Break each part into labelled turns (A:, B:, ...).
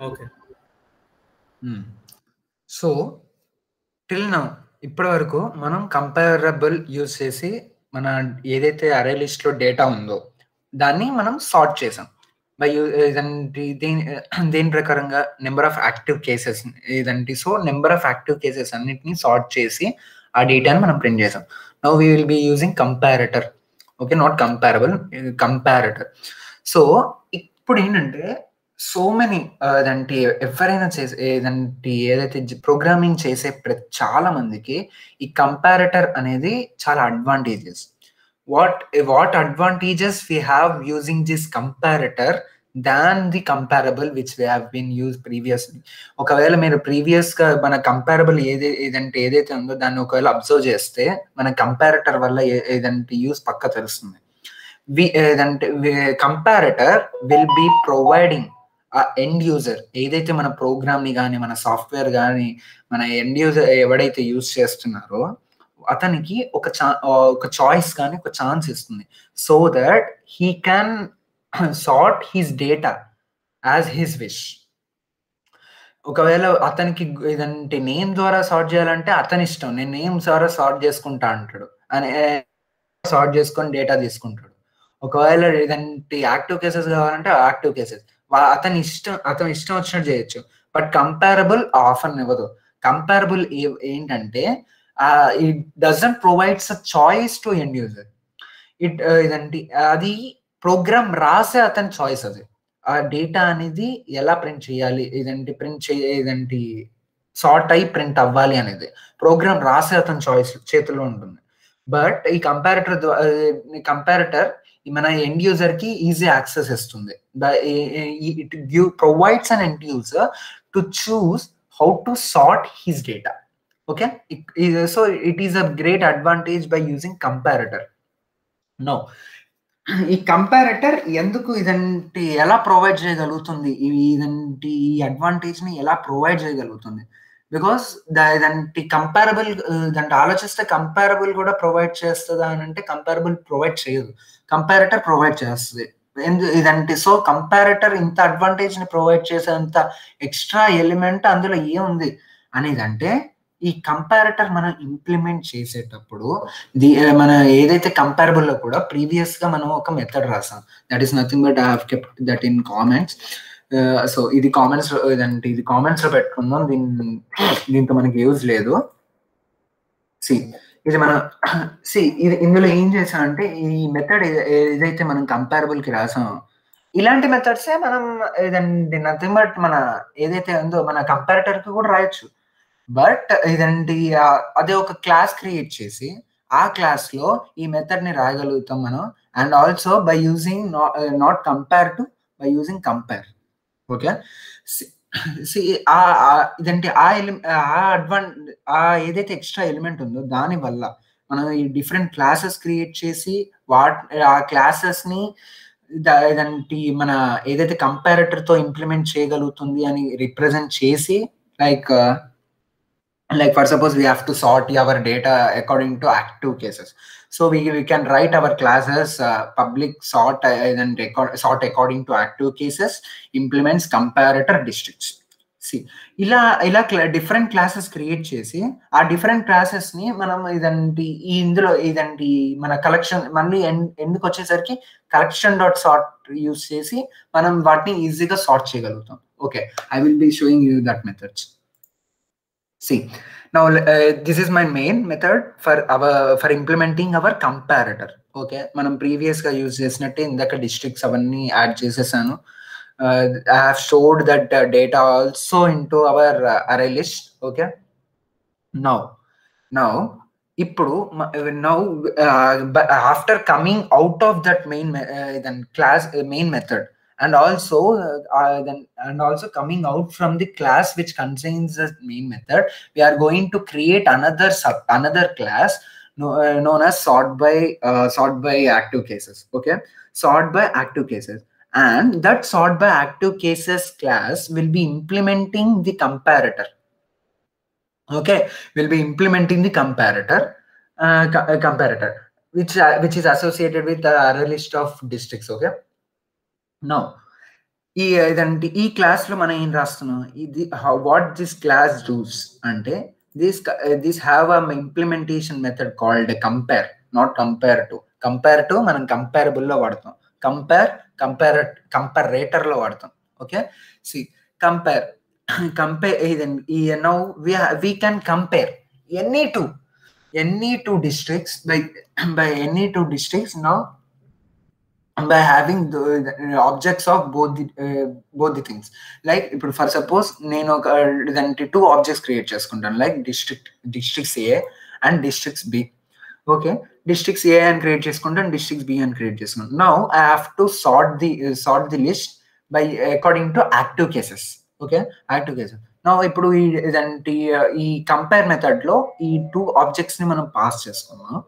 A: Okay.
B: So till now ఇప్పటి వరకు మనం కంపారబుల్ యూజ్ చేసి మన ఏదైతే అరే లిస్ట్ లో డేటా ఉందో దాన్ని మనం సార్ట్ చేసాం బై దేని ప్రకారంగా నెంబర్ ఆఫ్ యాక్టివ్ కేసెస్ ఇదంటే so number of active cases అన్నిటిని సార్ట్ చేసి ఆ డేటాని మనం ప్రింట్ చేసాం. Now we will be using comparator. Okay, not comparable, comparator. So ఇప్పుడు ఏంటంటే సో మెనీ అదంటే ఎవరైనా చేసే ఏదంటే ఏదైతే ప్రోగ్రామింగ్ చేసే చాలా మందికి ఈ కంపారేటర్ అనేది చాలా advantages. What advantages we have using this comparator than the comparable which we have been use previously. ఒకవేళ మీరు ప్రీవియస్ గా మన కంపారబుల్ ఏదైతే ఉందో దాన్ని ఒకవేళ అబ్జర్వ్ చేస్తే మన కంపారేటర్ వల్ల ఏదంటే యూజ్ పక్క తెలుస్తుంది. కంపారేటర్ విల్ బి ప్రొవైడింగ్ ఆ ఎండ్ యూజర్ ఏదైతే మన ప్రోగ్రామ్ ని కానీ మన సాఫ్ట్వేర్ కానీ మన ఎండ్ యూజర్ ఎవడైతే యూజ్ చేస్తున్నారో అతనికి ఒక చాయిస్ కానీ ఒక ఛాన్స్ ఇస్తుంది. So that he can sort his data as his wish. ఒకవేళ అతనికి ఏదంటే నేమ్ ద్వారా సార్ట్ చేయాలంటే అతని ఇష్టం, నేను నేమ్ ద్వారా సార్ట్ చేసుకుంటా అంటాడు, అని సార్ట్ చేసుకొని డేటా తీసుకుంటాడు. ఒకవేళ ఏదంటే యాక్టివ్ కేసెస్ కావాలంటే యాక్టివ్ కేసెస్ అతని ఇష్టం వచ్చినట్టు చేయొచ్చు. బట్ కంపారబుల్ ఆఫర్ ఇవ్వదు. కంపారబుల్ ఏంటంటే it doesn't provides a choice to end user. ఇదంటే అది ప్రోగ్రామ్ రాసే అతని చాయిస్. అది ఆ డేటా అనేది ఎలా ప్రింట్ చేయాలి, ఇదంటే సార్ట్ అయి ప్రింట్ అవ్వాలి అనేది ప్రోగ్రామ్ రాసే అతని చాయిస్ చేతిలో ఉంటుంది. బట్ ఈ కంపారేటర్ మన ఎండ్ యూజర్ కి ఈజీ యాక్సెస్ ఇస్తుంది. It provides an end user to choose how to sort his data. Okay, so it is a great advantage by using comparator. No ఈ comparator ఎందుకు ఇదంటే ఎలా ప్రొవైడ్ చేయగలుగుతుంది, ఇదంటే ఈ అడ్వాంటేజ్ ని ఎలా ప్రొవైడ్ చేయగలుగుతుంది? బికాస్ ఇదంటే కంపారబుల్ దాంట్లో ఆలోచిస్తే కంపారబుల్ కూడా ప్రొవైడ్ చేస్తుందా అని అంటే కంపారబుల్ ప్రొవైడ్ చేయదు, కంపారేటర్ ప్రొవైడ్ చేస్తుంది. ఇదంటే సో కంపారేటర్ ఇంత అడ్వాంటేజ్ ని ప్రొవైడ్ చేసేంత ఎక్స్ట్రా ఎలిమెంట్ అందులో ఏముంది అనేదంటే ఈ కంపారేటర్ మనం ఇంప్లిమెంట్ చేసేటప్పుడు మన ఏదైతే కంపారబుల్ లో కూడా ప్రీవియస్ గా మనం ఒక మెథడ్ రాసాం. That is nothing but I have kept that in comments. So ఇది కామెంట్స్ ఇది కామెంట్స్ లో పెట్టుకుందాం, దీంతో మనకి యూజ్ లేదు. ఇది మనం ఇది ఇందులో ఏం చేసామంటే ఈ మెథడ్ ఏదైతే మనం కంపారబుల్ కి రాసామో ఇలాంటి మెథడ్సే మనం ఇదండి నథింగ్ బట్ మన ఏదైతే ఉందో మన కంపారేటర్ కి కూడా రాయొచ్చు. బట్ ఇదండి అదే ఒక క్లాస్ క్రియేట్ చేసి ఆ క్లాస్ లో ఈ మెథడ్ ని రాయగలుగుతాం మనం. And also by using not compare to buy using compare. Okay, ఇదంటే ఏదైతే ఎక్స్ట్రా ఎలిమెంట్ ఉందో దాని వల్ల మనం ఈ డిఫరెంట్ క్లాసెస్ క్రియేట్ చేసి ఆ క్లాసెస్ ని ఇదంటే మన ఏదైతే కంపారేటర్ తో ఇంప్లిమెంట్ చేయగలుగుతుంది అని రిప్రజెంట్ చేసి like for suppose we have to sort our data according to active cases, so we can write our classes public sort and sort according to active cases implements comparator districts. ఇలా different classes create చేసి ఆ different classes ని మనం ఇదంటే ఇందులో ఇదంటే మన collection మళ్ళీ ఎందుకు వచ్చేసరికి కలెక్షన్ డాట్ సార్ట్ యూస్ చేసి మనం వాటిని ఈజీగా సార్ట్ చేయగలుగుతాం. Okay, I will be showing you that methods. Now this is my main method for implementing our comparator. Okay, మనం ప్రీవియస్ గా యూజ్ చేసినట్టే ఇందాక డిస్ట్రిక్ట్స్ అవన్నీ యాడ్ చేసేసాను. I have stored that data also into our array list. Okay, now ఇప్పుడు after coming out of that main class main method and also coming out from the class which contains the main method, we are going to create another class known as sort by active cases. Okay, sort by active cases, and that sort by active cases class will be implementing the comparator. Okay, we'll be implementing the comparator which is associated with the array list of districts. Okay, now ఇదంటే ఈ క్లాస్లో మనం ఏం రాస్తున్నాం, ఇది what this class does అంటే this have a implementation method called compare, not compare to మనం కంపారబుల్లో వాడతాం, కంపారేటర్లో వాడతాం. Okay, see compare now we can compare any two districts by any two districts now by having the objects of both the things. Like ఇప్పుడు for suppose నేను ఒక దానికి 2 objects create చేసుకుంటాను, like districts A and districts B. Okay, districts A అని create చేసుకుంటాను, districts B అని create చేసుకుంటాను. Now I have to sort the list by according to active cases. Okay, active cases. Now ఇప్పుడు ఈ compare method లో ఈ 2 objects ని మనం పాస్ చేసుకున్నాం.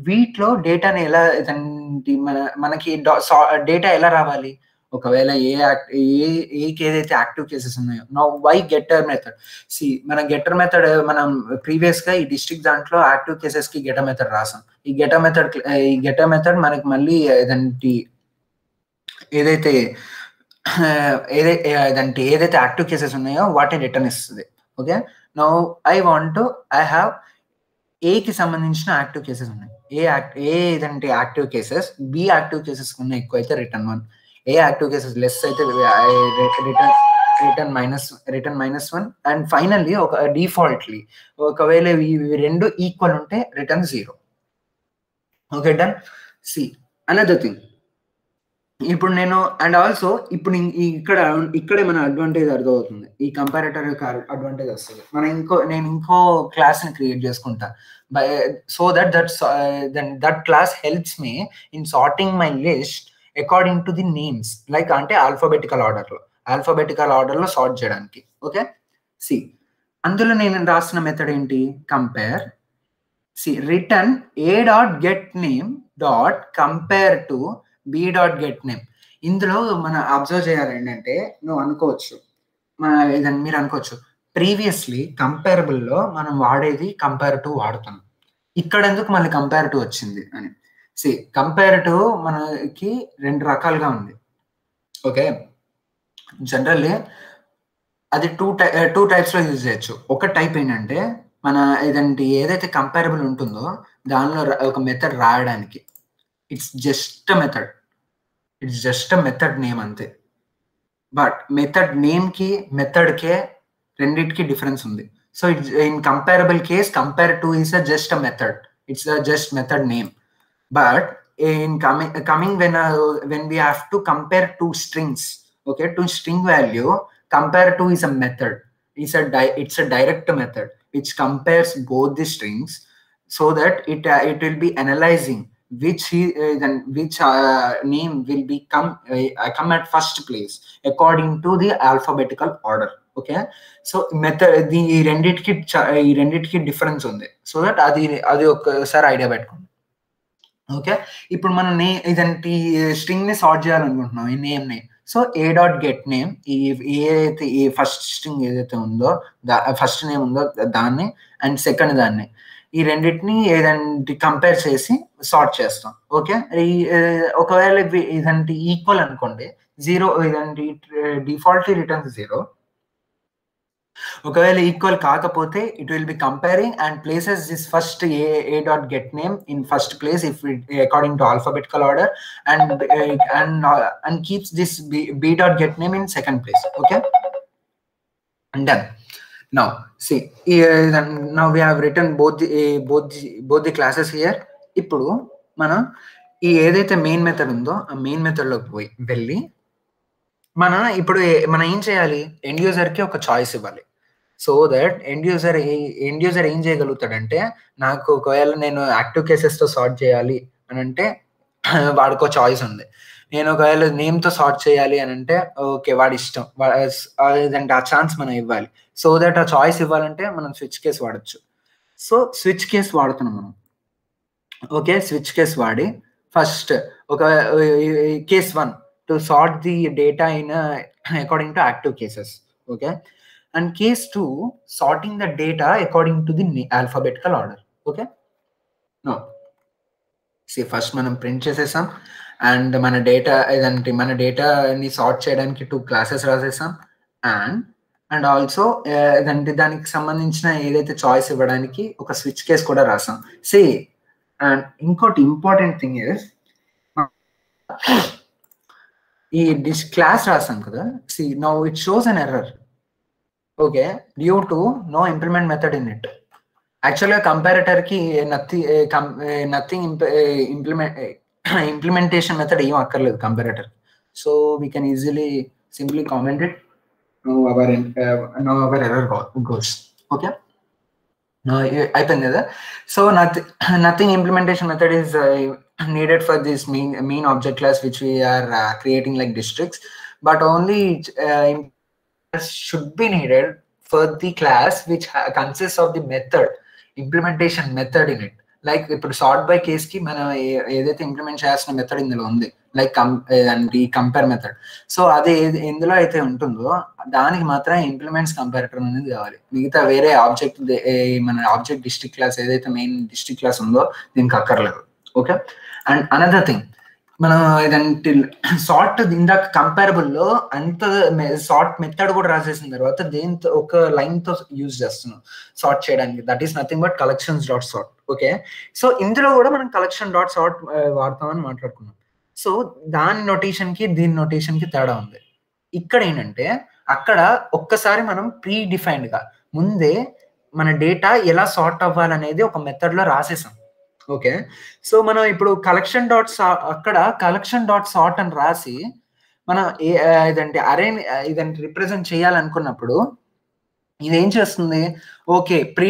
B: వీటిలో డేటాని ఎలా మనకి డేటా ఎలా రావాలి, ఒకవేళ ఏకి ఏదైతే యాక్టివ్ కేసెస్ ఉన్నాయో. నౌ వై గెటర్ మెథడ్, మన గెటర్ మెథడ్ మనం ప్రీవియస్ గా ఈ డిస్ట్రిక్ట్ దాంట్లో యాక్టివ్ కేసెస్ కి గెటర్ మెథడ్ రాసాం. ఈ గెటర్ మెథడ్ మనకి మళ్ళీ ఏదైతే యాక్టివ్ కేసెస్ ఉన్నాయో వాటిని రిటర్న్ ఇస్తుంది. ఓకే, నౌ ఐ హ్యావ్ ఏకి సంబంధించిన యాక్టివ్ కేసెస్ ఉన్నాయి. ఏదంటే active cases, be active cases ఉన్నాయి ఎక్కువ అయితే రిటర్న్ 1, ఏ యాక్టివ్ కేసెస్ లెస్ అయితే రిటర్న్ -1. అండ్ ఫైనల్లీ ఒక డిఫాల్ట్లీ ఒకవేళ ఇవి రెండు ఈక్వల్ ఉంటే return 0. Okay, done. Another thing, ఇప్పుడు నేను అండ్ ఆల్సో ఇప్పుడు ఇక్కడే మన అడ్వాంటేజ్ అర్థమవుతుంది, ఈ కంపారేటర్ యొక్క అడ్వాంటేజ్ వస్తుంది. నేను ఇంకో క్లాస్ ని క్రియేట్ చేసుకుంటా, so that class helps me in sorting my list according to the names, like అంటే ఆల్ఫాబెటికల్ ఆర్డర్లో సార్ట్ చేయడానికి. ఓకే, అందులో నేను రాసిన మెథడ్ ఏంటి, compare return a.getName.compare to b.getName. ఇందులో మనం అబ్జర్వ్ చేయాలి ఏంటంటే, మీరు అనుకోవచ్చు ప్రీవియస్లీ కంపారబుల్లో మనం వాడేది కంపేర్ టు వాడుతున్నాం, ఇక్కడ ఎందుకు మళ్ళీ కంపేర్ టు వచ్చింది అని. కంపేర్ టు మనకి 2 రకాలుగా ఉంది. ఓకే, జనరల్లీ అది 2 టైప్స్ లో యూజ్ చేయొచ్చు. ఒక టైప్ ఏంటంటే, మన ఏదైతే కంపారబుల్ ఉంటుందో దానిలో ఒక మెథడ్ రాయడానికి, it's just a method name అంతే. బట్ మెథడ్ నేమ్ కి మెథడ్ కే రెండిటికి డిఫరెన్స్ ఉంది. So in comparable case compare to is just a method, it's just method name. But in coming when we have to compare 2 strings, okay, 2 string value, compare to is a method, it's a direct method which compares both the strings, so that it will be analyzing which name will come at first place according to the alphabetical order. Okay, so method ఈ రెండిటికి difference ఉంది. So that అది ఒక్కసారి idea పెట్టుకోండి. Okay, ఇప్పుడు మనం ఇదంటి string ని sort చేయాలనుకుంటున్నాం, ఈ నేమ్ ని. సో a.getName, ఏదైతే ఈ ఫస్ట్ స్ట్రింగ్ ఏదైతే ఉందో, ఫస్ట్ నేమ్ ఉందో దాన్ని అండ్ సెకండ్ దాన్ని, ఈ రెండింటిని ఏదంటే కంపేర్ చేసి సార్ట్ చేస్తాం. ఓకే, ఒకవేళ ఇదంటే ఈక్వల్ అనుకోండి 0, ఇదంటే డిఫాల్ట్ రిటర్న్స్ 0. ఒకవేళ ఈక్వల్ కాకపోతే it will be comparing and places this first a.getName in first place if according to alphabetical order, and keeps this b.getName in second place. Okay, and done. Now now we have written both the classes here. ఇప్పుడు మనం ఈ ఏదైతే main method ఉందో ఆ main method లోకి వెళ్ళి ఇప్పుడు మనం ఏం చేయాలి, ఎండ్ యూజర్ కి ఒక చాయిస్ ఇవ్వాలి. సో దట్ ఎండ్ యూజర్ ఏం చేయగలుగుతాడంటే, నాకు ఒకవేళ నేను యాక్టివ్ కేసెస్ తో సార్ట్ చేయాలి అని అంటే వాడికో చాయిస్ ఉంది. నేను ఒకవేళ నేమ్ తో సార్ట్ చేయాలి అని అంటే ఓకే, వాడి ఇష్టం, అంటే ఆ ఛాన్స్ మనం ఇవ్వాలి. సో దట్ ఆ చాయిస్ ఇవ్వాలంటే మనం స్విచ్ కేస్ వాడచ్చు. సో స్విచ్ కేస్ వాడుతున్నాం మనం. ఓకే, స్విచ్ కేస్ వాడి ఫస్ట్ ఒక case 1 to sort the data in according to active cases. Okay, and case 2 sorting the data according to the alphabetical order. Okay, now first మనం print చేసేసాం and మన data ఏదంటే మన డేటాని sort చేయడానికి 2 classes రాసేసాం. And also ఏదంటే దానికి సంబంధించిన ఏదైతే చాయిస్ ఇవ్వడానికి ఒక స్విచ్ కేస్ కూడా రాసాం. అండ్ ఇంకోటి ఇంపార్టెంట్ థింగ్ ఇస్ ఈ క్లాస్ రాసాం కదా. Now it shows an error. Okay, due to know implement method in it. యాక్చువల్గా కంపారేటర్ కి నథింగ్ ఇంప్లిమెంటేషన్ మెథడ్ ఏం అక్కర్లేదు comparator. So we can easily simply comment it. No our error goes. Okay, అయిపోయింది కదా. So nothing implementation method is needed for this main object class which we are creating like districts, but only should be needed for the class which consists of the method, implementation method in it. Like ఇప్పుడు sort by case కి మనం ఏదైతే implement చేయాల్సిన method ఇందులో ఉంది, like ఈ compare method. So అది ఎందులో అయితే ఉంటుందో దానికి మాత్రమే ఇంప్లిమెంట్స్ కంపారిటర్ అనేది కావాలి. మిగతా వేరే ఆబ్జెక్ట్ మన ఆబ్జెక్ట్ డిస్ట్రిక్ట్ క్లాస్ ఏదైతే మెయిన్ డిస్ట్రిక్ట్ క్లాస్ ఉందో దీనికి అక్కర్లేదు. ఓకే, అండ్ అనదర్ థింగ్, మనం ఏదంటే సార్ట్ ఇందాక కంపారబుల్ లో అంత సార్ట్ మెథడ్ కూడా రాసేసిన తర్వాత దేంతో ఒక లైన్ తో యూజ్ చేస్తున్నాం సార్ట్ చేయడానికి. That is nothing but collections dot sort. Okay, so ఇందులో కూడా మనం కలెక్షన్ డాట్ సార్ట్ వాడతామని మాట్లాడుకున్నాం. సో దాని నోటేషన్ కి దీని నోటేషన్ కి తేడా ఉంది. ఇక్కడ ఏంటంటే అక్కడ ఒక్కసారి మనం ప్రీ డిఫైన్డ్ గా ముందే మన డేటా ఎలా సార్ట్ అవ్వాలనేది ఒక మెథడ్ లో రాసేసాం. ఓకే, సో మనం ఇప్పుడు కలెక్షన్ డాట్ అక్కడ కలెక్షన్ డాట్ సార్ట్ అని రాసి మనం ఇదంటే అరే ఇదంటే రిప్రజెంట్ చేయాలనుకున్నప్పుడు ఇదేం చేస్తుంది, ఓకే ప్రీ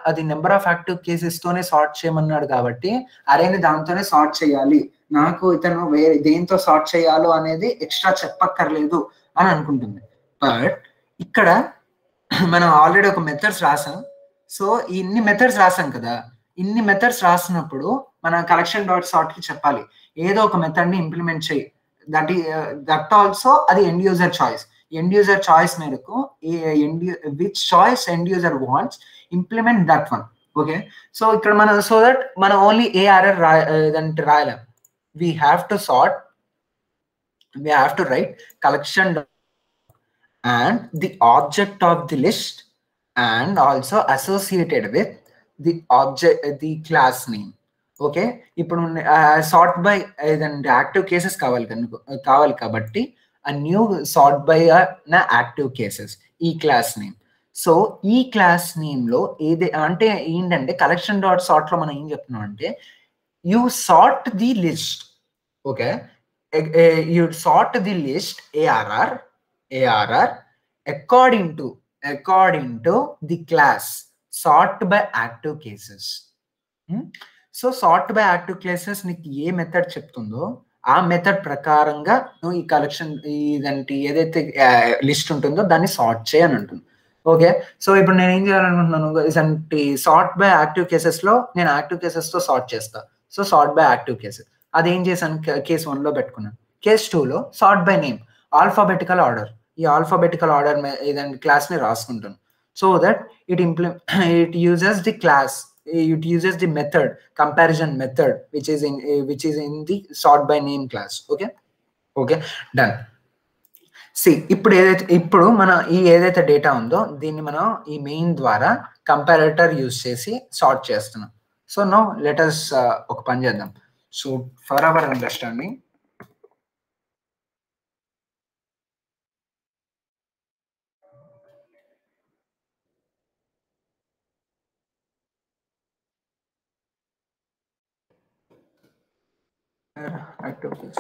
B: అది నెంబర్ ఆఫ్ యాక్టివ్ కేసెస్ తోనే సార్ట్ చేయమన్నాడు కాబట్టి అరేని దాంతోనే సార్ట్ చేయాలి, నాకు ఇతను వేరే దేంతో సార్ట్ చేయాలో అనేది ఎక్స్ట్రా చెప్పక్కర్లేదు అని అనుకుంటుంది. బట్ ఇక్కడ మనం ఆల్రెడీ ఒక మెథడ్స్ రాసాం. సో ఇన్ని మెథడ్స్ రాసాం కదా, ఇన్ని మెథడ్స్ రాసినప్పుడు మన కలెక్షన్ డాట్ సార్ట్ కి చెప్పాలి ఏదో ఒక మెథడ్ ని ఇంప్లిమెంట్ చేయి. దట్ ఆల్సో అది end user choice. End user choice మేరకు which choice end user wants implement that one. Okay, so ఇక్కడ మనం సో దట్ మనం ఓన్లీ ఏఆర్ఆర్ రాయలేం. we have to sort, we have to write collection and the object of the list and also associated with the object, the class name. Okay, ఇప్పుడు sort by ఏదంటే active cases కావాలి కాబట్టి ఆ new sort by నా active cases ఈ class name. So ఈ class name లో ఏదే అంటే ఏంటంటే కలెక్షన్ డాట్ సార్ట్ లో మనం ఏం చెప్తున్నాం అంటే you sort the list. Okay, you sort the list ARR according to the class sort by active cases. So sort by active cases నీకు ఏ మెథడ్ చెప్తుందో ఆ మెథడ్ ప్రకారంగా నువ్వు ఈ కలెక్షన్ ఇదంటే ఏదైతే లిస్ట్ ఉంటుందో దాన్ని సార్ట్ చేయని ఉంటుంది. ఓకే, సో ఇప్పుడు నేను ఏం చేయాలనుకుంటున్నాను ఇదంటే సార్ట్ బై యాక్టివ్ కేసెస్ లో నేను యాక్టివ్ కేసెస్ తో సార్ట్ చేస్తా. So sort by active cases అదేం చేశాను కేస్ 1 లో పెట్టుకున్నాను. కేస్ 2 లో sort by name alphabetical order, ఈ ఆల్ఫాబెటికల్ ఆర్డర్ ఇదంటే క్లాస్ ని రాసుకుంటాను. So that it uses the class, it uses the method, comparison method which is in the sort by name class. Okay, done. ఇప్పుడు మన ఈ ఏదైతే data ఉందో దీన్ని మనం ఈ మెయిన్ ద్వారా కంపారేటర్ యూజ్ చేసి సార్ట్ చేస్తున్నాం. సో నౌ లెట్ us ఒక పని చేద్దాం. So for our understanding activities.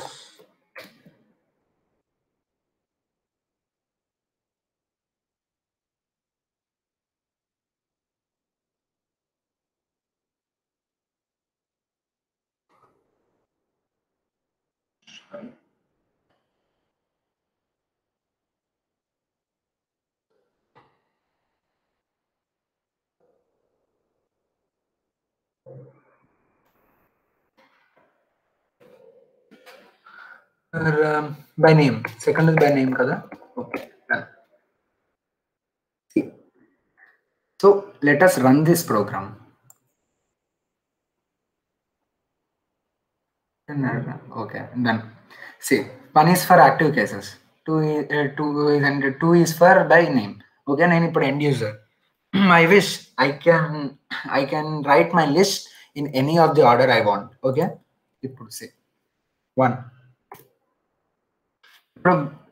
B: By name, second is by name kada. Okay, done. So let us run this program. Okay, Okay, done. See, 1 is for active cases, 2 is for by name. Okay, నేను ఇప్పుడు end user. I wish I can write my list in any of the order I want. Okay, ఇప్పుడు see 1.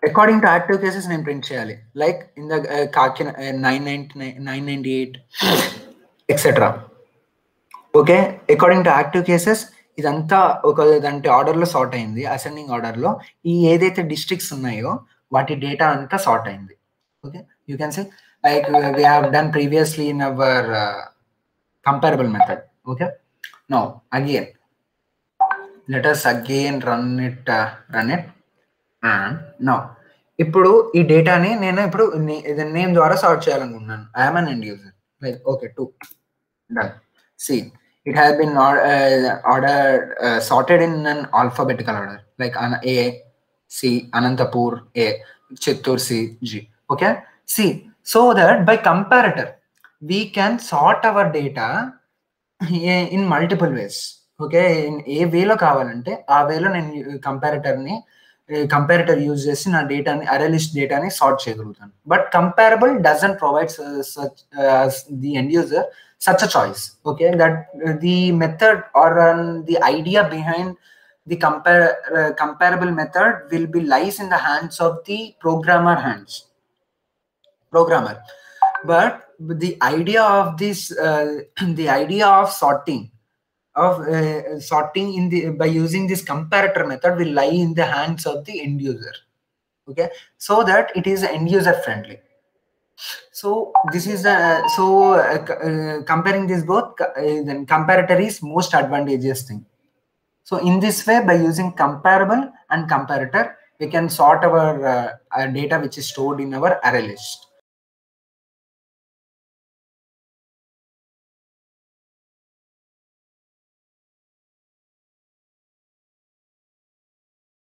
B: According to active cases నేను print చేయాలి, like in the కాకిన 999 998 etcetera. Okay, according to active cases ఇదంతా ఒక దాంట్లో ఆర్డర్లో sort అయింది, ascending ఆర్డర్లో. ఈ ఏదైతే డిస్ట్రిక్ట్స్ ఉన్నాయో వాటి డేటా అంతా సార్ట్ అయింది. Okay, you can say like we have done previously in our comparable method. Okay, now again let us again run it and now ఇప్పుడు ఈ డేటాని నేను ఇప్పుడు నేమ్ ద్వారా సార్ట్ చేయాలనుకుంటున్నాను. I'm an end user, like okay 2 done. See, it has been sorted in an alphabetical order, like A, C, Anantapur A, Chittoor C, G. Okay, see, so that by comparator we can sort our data in multiple ways. Okay, in ఏ వేలో కావాలంటే ఆ వేలో నేను comparator use చేసి నా డేటాని అరే list డేటాని సార్ట్ చేయగలుగుతాను. But comparable doesn't provide the end user such a choice. Okay, that the method or the idea behind the comparable method will be lies in the hands of the programmer. But the idea of this the idea of sorting in the by using this comparator method will lie in the hands of the end user. Okay, so that it is end user friendly. So this is the comparing this both, then comparator is most advantageous thing. So in this way, by using comparable and comparator, we can sort our data which is stored in our array list.